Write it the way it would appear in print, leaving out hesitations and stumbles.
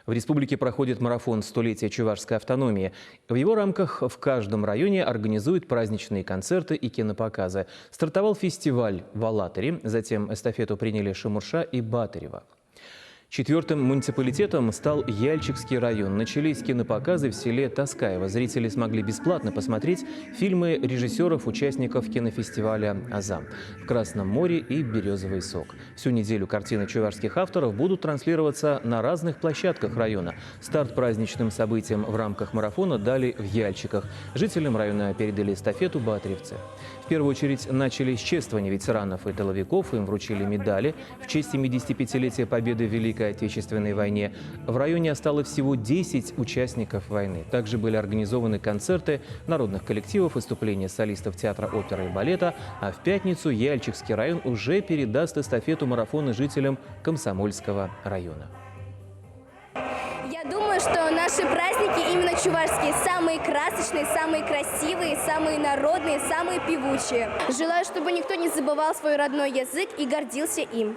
В республике проходит марафон столетия чувашской автономии. В его рамках в каждом районе организуют праздничные концерты и кинопоказы. Стартовал фестиваль в Алатыре, затем эстафету приняли Шамурша и Батырева. Четвертым муниципалитетом стал Яльчикский район. Начались кинопоказы в селе Таскаево. Зрители смогли бесплатно посмотреть фильмы режиссеров, участников кинофестиваля «Азам» «В Красном море» и «Березовый сок». Всю неделю картины чувашских авторов будут транслироваться на разных площадках района. Старт праздничным событиям в рамках марафона дали в Яльчиках. Жителям района передали эстафету батыревцы. В первую очередь начали с чествования ветеранов и тыловиков. Им вручили медали в честь 75-летия победы в Великой Отечественной войне. В районе осталось всего 10 участников войны. Также были организованы концерты народных коллективов, выступления солистов театра оперы и балета. А в пятницу Яльчикский район уже передаст эстафету марафона жителям Комсомольского района. Я думаю, что наши праздники, именно чувашские, самые красочные, самые красивые, самые народные, самые певучие. Желаю, чтобы никто не забывал свой родной язык и гордился им.